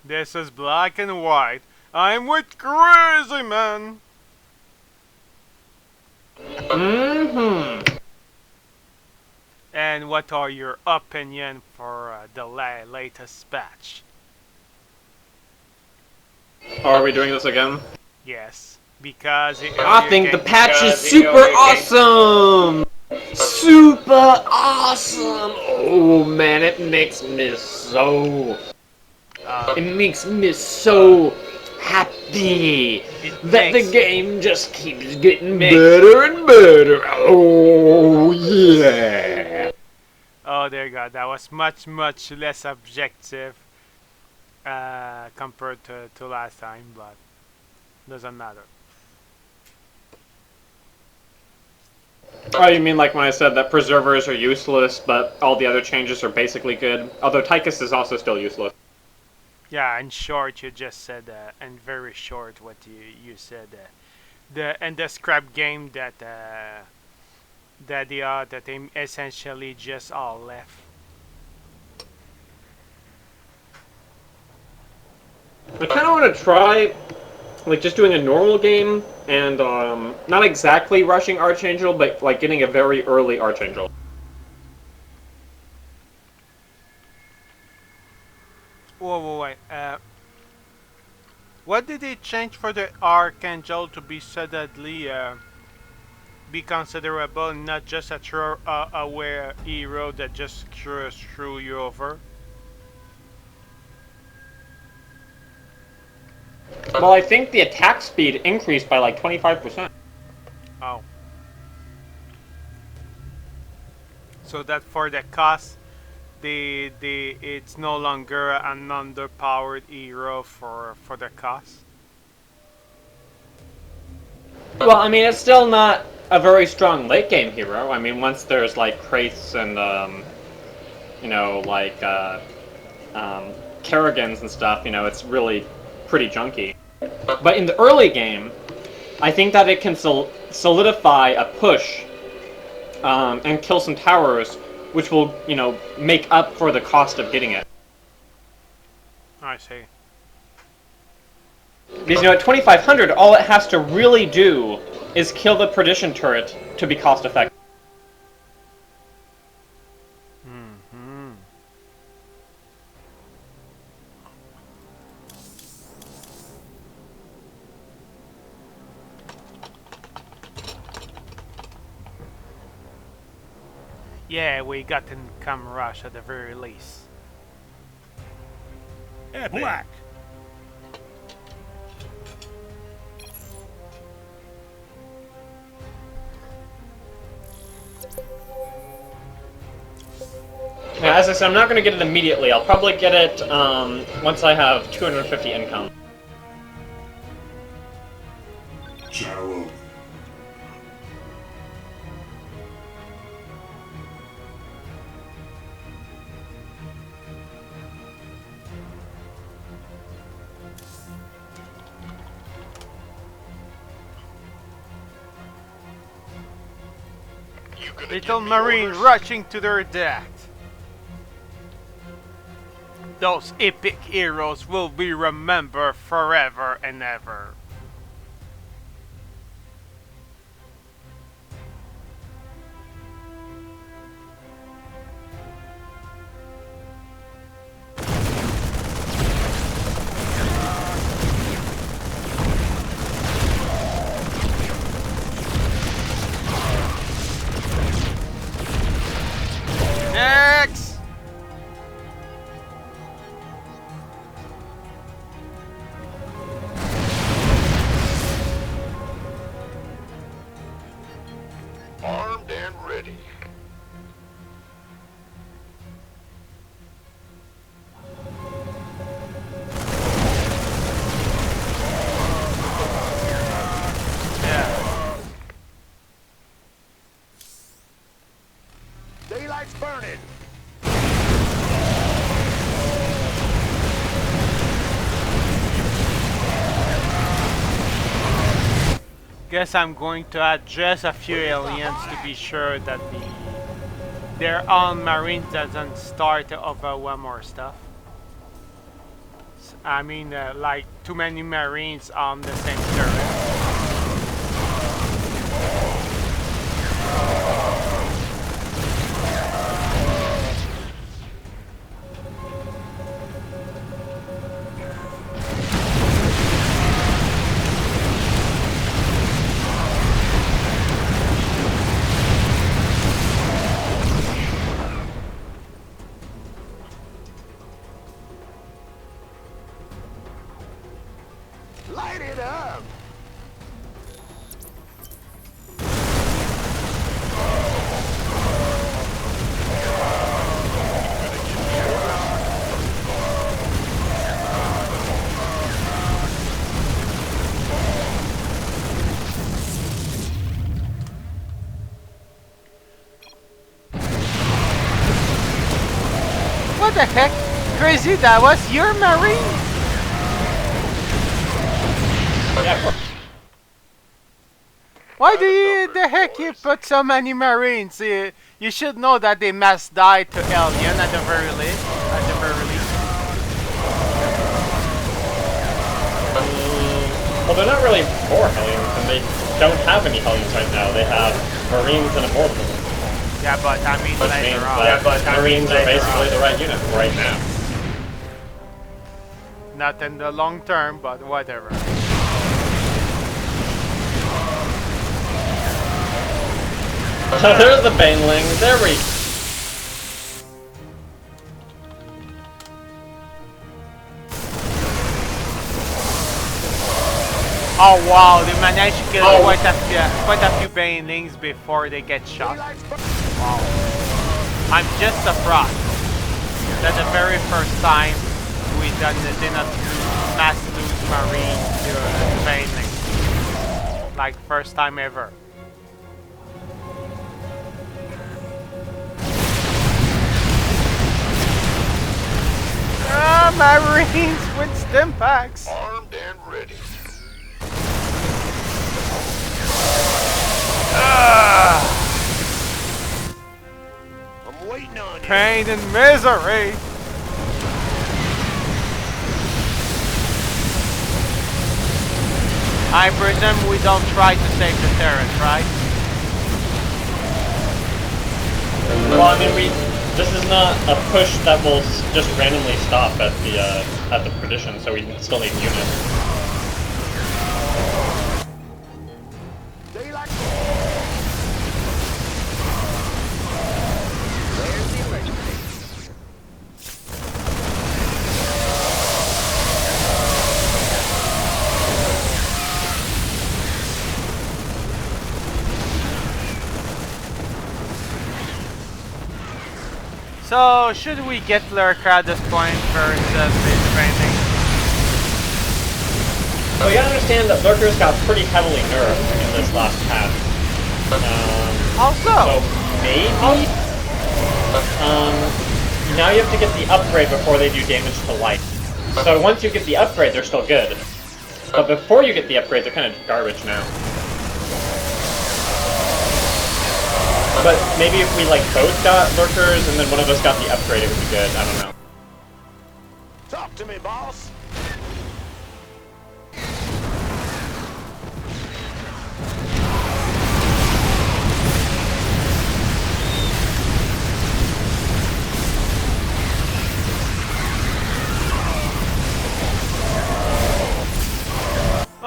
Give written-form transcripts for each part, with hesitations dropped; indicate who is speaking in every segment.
Speaker 1: This is black and white. I'm with Crazy Man.
Speaker 2: Mm-hmm.
Speaker 1: And what are your opinion for the latest patch?
Speaker 2: Are we doing this again?
Speaker 1: Yes, because
Speaker 2: I think the patch is super awesome! Super awesome! Oh man, it makes me so... It makes me so happy that the game just keeps getting better and better. Oh yeah!
Speaker 1: Oh, there you go. That was much less objective compared to last time, but doesn't matter.
Speaker 2: Oh, you mean like when I said that preservers are useless, but all the other changes are basically good? Although Tychus is also still useless.
Speaker 1: Yeah, in short, you just said, and very short, what you said. The scrap game that they essentially just all left.
Speaker 2: I kind of want to try, like, just doing a normal game and not exactly rushing Archangel, but like getting a very early Archangel.
Speaker 1: Whoa, wait. What did they change for the Archangel to be suddenly be considerable, not just a aware hero that just screw you over?
Speaker 2: Well, I think the attack speed increased by like 25%.
Speaker 1: Oh. So that for the cost, it's no longer an underpowered hero for the cost.
Speaker 2: Well, I mean, it's still not a very strong late game hero. I mean, once there's like Kraiths and you know, like Kerrigans and stuff, you know, it's really pretty junky. But in the early game, I think that it can solidify a push and kill some towers, which will, you know, make up for the cost of getting it.
Speaker 1: I see.
Speaker 2: Because, you know, at 2500, all it has to really do is kill the Perdition turret to be cost effective.
Speaker 1: Mm-hmm. Yeah, we got in Come Rush at the very least.
Speaker 3: Black.
Speaker 2: Yeah, as I said, I'm not going to get it immediately. I'll probably get it once I have 250 income.
Speaker 3: Ciao.
Speaker 1: Little Marine rushing to their death. Those epic heroes will be remembered forever and ever. Next!
Speaker 3: Armed and ready.
Speaker 1: Yeah.
Speaker 3: Daylight's burning.
Speaker 1: Guess I'm going to add just a few aliens to be sure that their own marine doesn't start to overwhelm our stuff. I mean, like too many Marines on the same turret.
Speaker 3: Light it up!
Speaker 1: What the heck? Crazy, that was your Marine?
Speaker 2: Yeah.
Speaker 1: Why do you, the heck you put so many Marines? You should know that they must die to Alien at the very least.
Speaker 2: Well, they're not really for Hellions, and they don't have any Hellions right now. They have Marines and Immortals.
Speaker 1: Yeah, but I mean
Speaker 2: Which
Speaker 1: later
Speaker 2: means
Speaker 1: on.
Speaker 2: that Marines are basically the right unit right now.
Speaker 1: Not in the long term, but whatever.
Speaker 2: There's the Baneling. There we.
Speaker 1: Oh wow, they managed to kill quite a few Banelings before they get shot. Wow. I'm just surprised that the very first time we did not mass lose Marines to Banelings. Like first time ever. Ah, Marines with stim packs.
Speaker 3: Armed and ready. I'm waiting on you.
Speaker 1: Pain and misery. I presume we don't try to save the turret, right?
Speaker 2: Well, I mean, this is not a push that will just randomly stop at the perdition, so we still need units.
Speaker 3: Daylight.
Speaker 1: So, should we get Lurker at this point versus base painting?
Speaker 2: So you gotta understand that Lurkers got pretty heavily nerfed in this last patch.
Speaker 1: Also,
Speaker 2: So maybe now you have to get the upgrade before they do damage to light. So once you get the upgrade, they're still good. But before you get the upgrade, they're kind of garbage now. But maybe if we like both got Lurkers and then one of us got the upgrade, it would be good. I don't know.
Speaker 3: Talk to me, boss.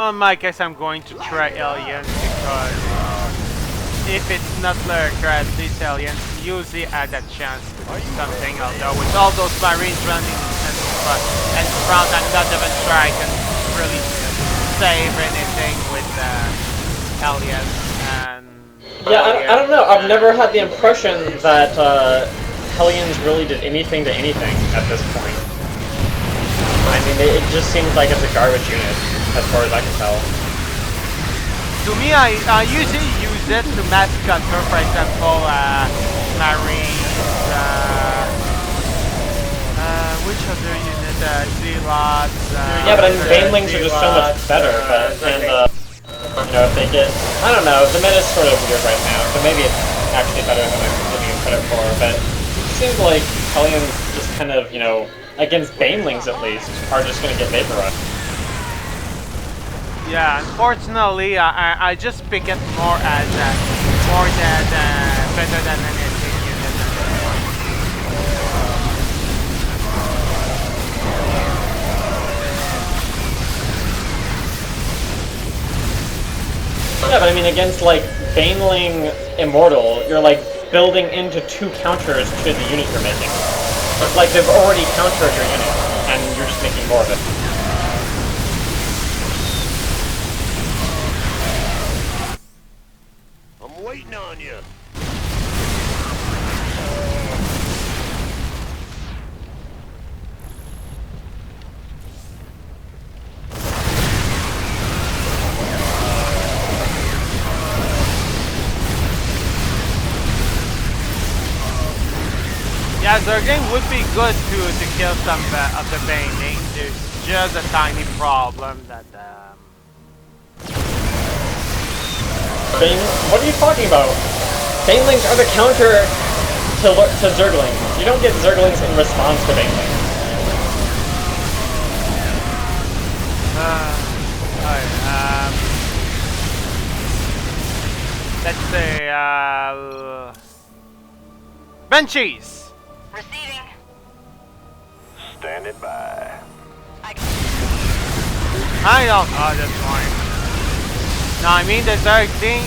Speaker 1: in my case, I'm going to try aliens because if it's not Lurker, at least aliens usually had a chance to do something. Although with all those marines running and front, I'm not even trying to really save anything with aliens and.
Speaker 2: Yeah, I don't know. I've never had the impression that Hellions really did anything to anything at this point. I mean, it just seems like it's a garbage unit, as far as I can tell.
Speaker 1: To me, I usually use it to mass counter, for example, Marines, which other unit, Zealots,
Speaker 2: yeah, but I mean, Banelings are just so much better, but, and, you know, if they get, I don't know, the meta's sort of weird right now, so maybe it's actually better than I'm giving it credit for, but it seems like Hellions just kind of, you know, against banelings at least, are just going to get vaporized.
Speaker 1: Yeah, unfortunately, I just pick it more as more than better than anything unit at this point.
Speaker 2: Yeah, but I mean, against like Baneling Immortal, you're like building into 2 counters to the unit you're making. It's like they've already countered your unit, and you're just making more of it.
Speaker 3: I'm waiting on you.
Speaker 1: Yeah, Zergling would be good to kill some of the Baneling. There's just a tiny problem that
Speaker 2: What are you talking about? Banelings are the counter to Zerglings. You don't get Zerglings in response to Banelings.
Speaker 1: let's say Banshees.
Speaker 4: Receiving.
Speaker 3: Standing by.
Speaker 1: I don't know this point. No, I mean the Zergling,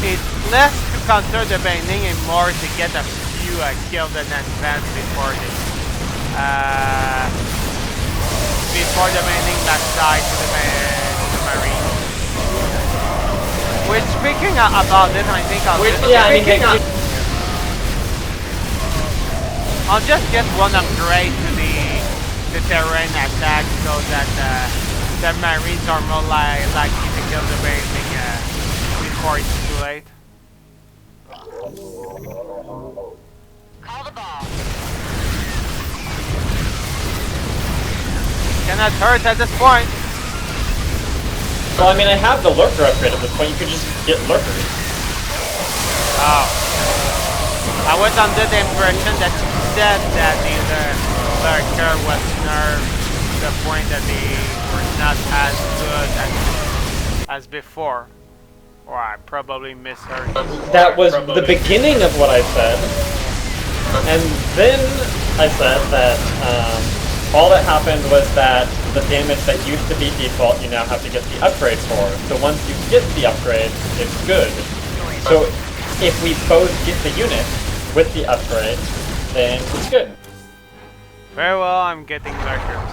Speaker 1: it's less to counter the Baneling and more to get a few kills and advance before the Baneling backside to the Marine. Which, speaking about this, I think I'll just get one upgrade to the terrain attack so that the Marines are more likely to kill the Baneling before it's too late.
Speaker 4: Call the ball.
Speaker 1: Cannot hurt at this point.
Speaker 2: Well, I mean, I have the Lurker upgrade at this point. You could just get Lurkers.
Speaker 1: Oh. I was under the impression that you said that the Lurker was nerfed to the point that they were not as good as before. Or I probably misheard.
Speaker 2: That was the beginning of what I said. And then I said that all that happened was that the damage that used to be default, you now have to get the upgrade for. So once you get the upgrade, it's good. So if we both get the unit with the upgrade, then it's good.
Speaker 1: Very well, I'm getting Lurkers.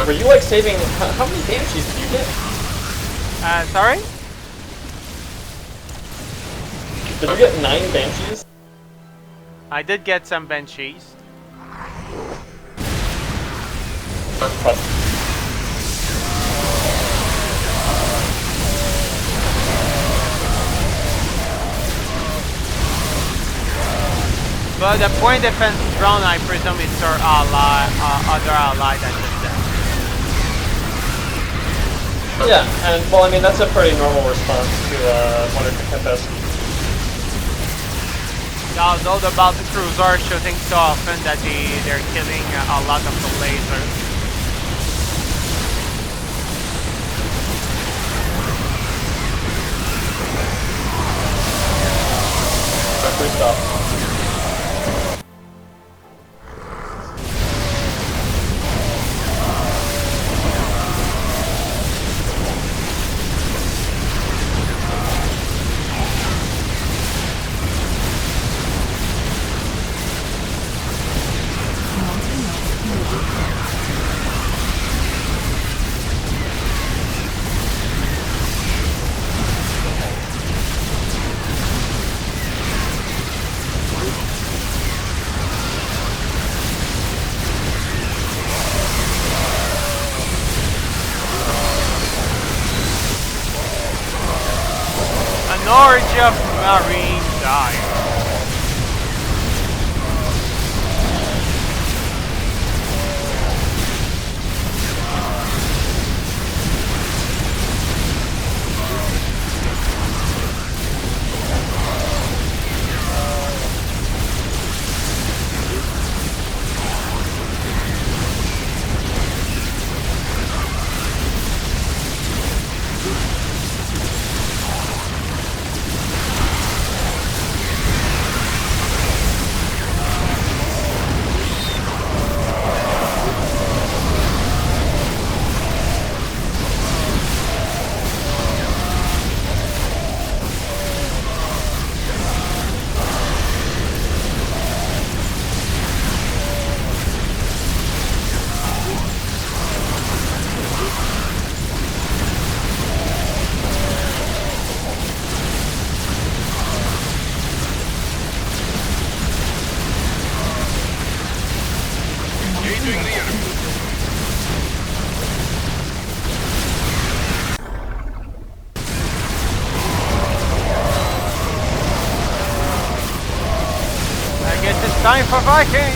Speaker 2: Were you like saving? How many Banshees did you get?
Speaker 1: Sorry?
Speaker 2: Did you get 9 Banshees?
Speaker 1: I did get some Banshees. But the point defense drone, I presume it's our ally, other ally that did that.
Speaker 2: Yeah, and well, I mean that's a pretty normal response to one of the FFS.
Speaker 1: Yeah, it's all about the cruiser shooting so often that they're killing a lot of the lasers.
Speaker 2: Free stop.
Speaker 1: An orgy of Marine dying. Time for Viking!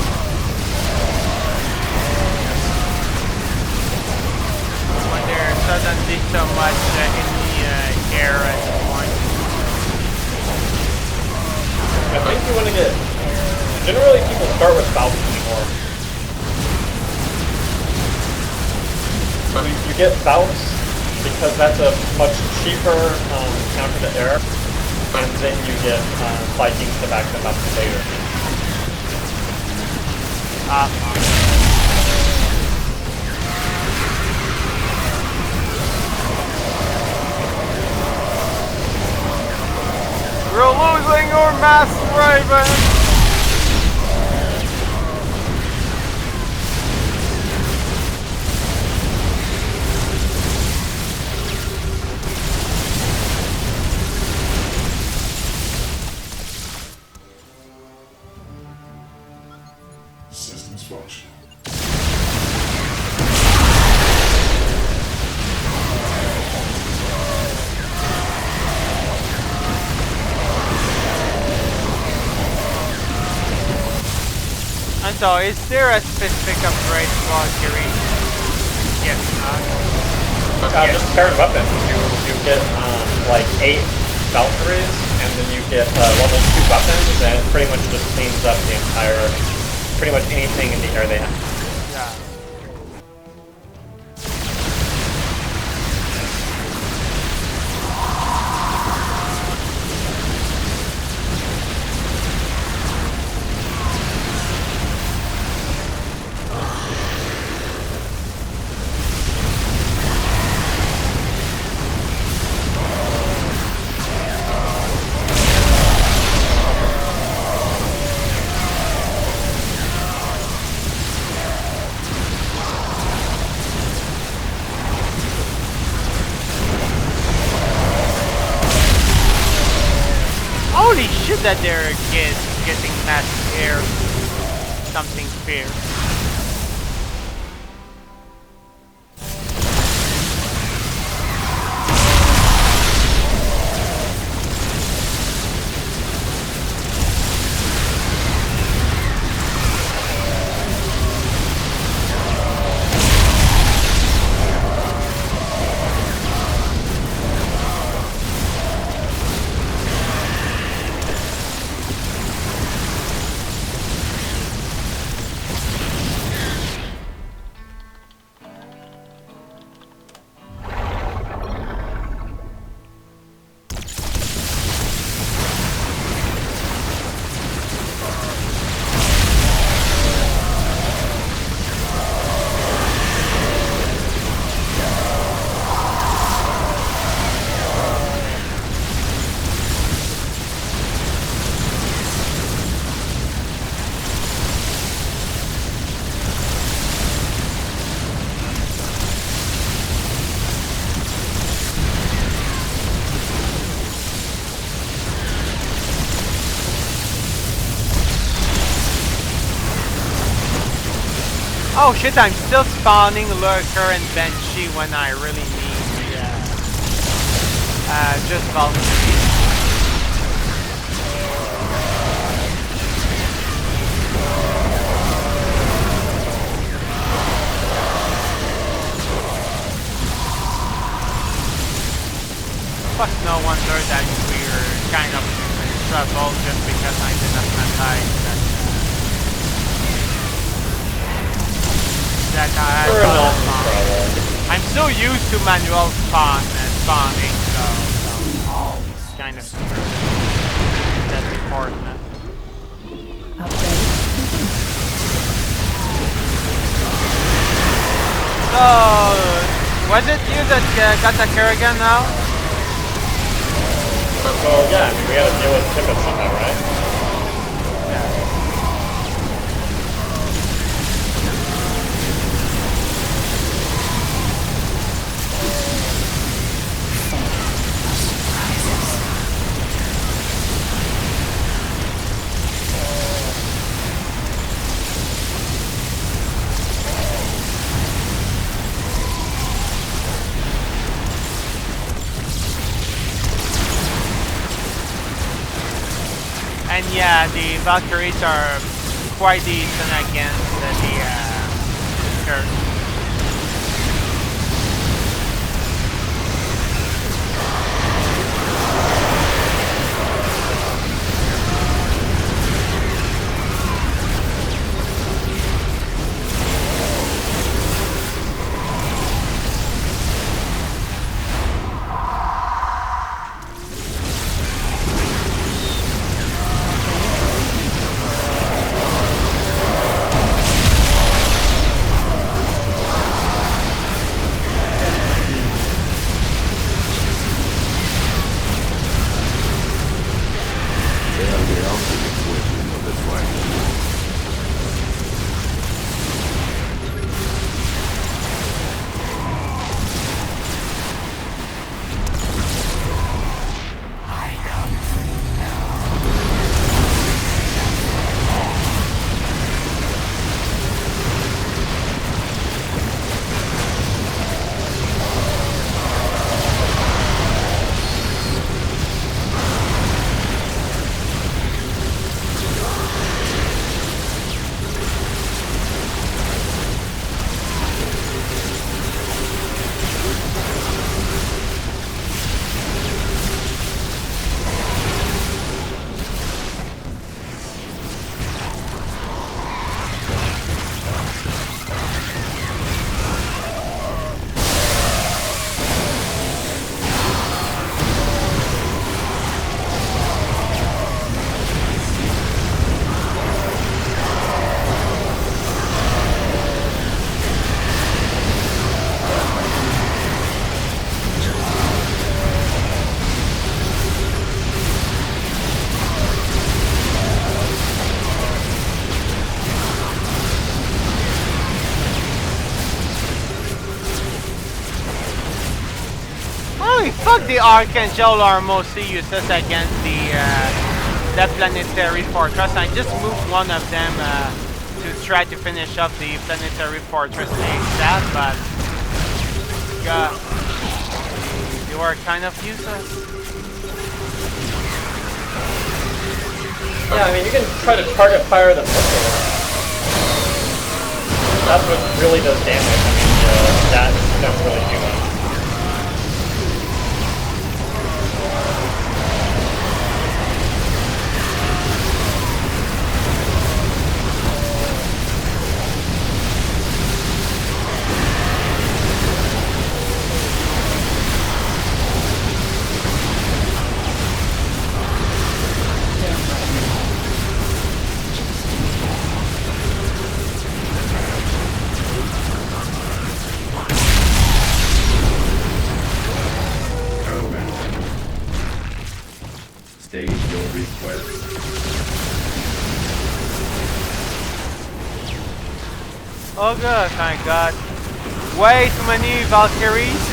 Speaker 1: When there's suddenly so much in the air at this point.
Speaker 2: I think you want to get... Generally people start with Falcon anymore. So you get Falcons because that's a much cheaper counter to air. And then you get Vikings to back them up later.
Speaker 1: We're losing our mass Raven!
Speaker 5: Systems functional.
Speaker 1: And so, is there a specific upgrade for Valkyrie? Yes.
Speaker 2: Just paired weapons. You get like 8 Valkyries, and then you get level 2 weapons, and it pretty much just cleans up the entire, pretty much anything in the air they have.
Speaker 1: Yeah. Holy shit that they're getting mass air. Something fierce. Oh shit, I'm still spawning Lurker and Banshee when I really need just Valkyrie. Fuck, no wonder that we're kind of in trouble just because I did not memorize that I had. I'm so used to manual spawning, so it's kind of screwed. That's important. So, was it you that got the Kerrigan now?
Speaker 2: Well, yeah, I mean, we gotta deal with Tippet somehow, right?
Speaker 1: And yeah, the Valkyries are quite decent against the Kurds. Fuck, the Archangel are mostly useless against the planetary fortress. I just moved one of them to try to finish up the planetary fortress ASAP, but they were kind of useless.
Speaker 2: Yeah, I mean, you can try to target fire the missiles. That's what really does damage. I mean, that doesn't really do much.
Speaker 5: Stage your request.
Speaker 1: Oh good, thank God. Way too many Valkyries.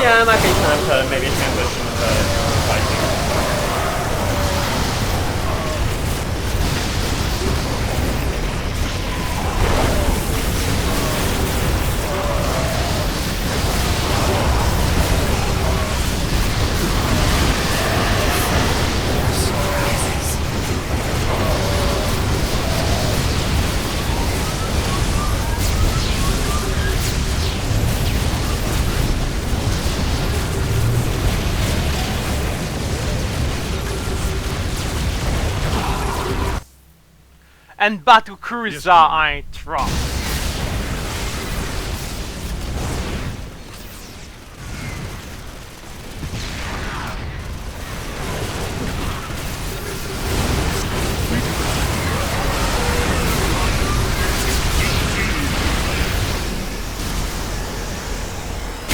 Speaker 2: Yeah, it might be time to maybe transition to Viking.
Speaker 1: And Battle Cruiser I trust.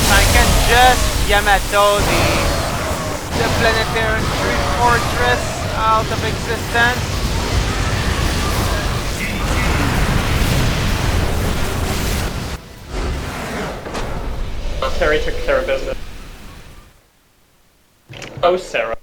Speaker 1: I can just Yamato the planetary fortress out of existence.
Speaker 2: Terry took care of business. Oh, Sarah.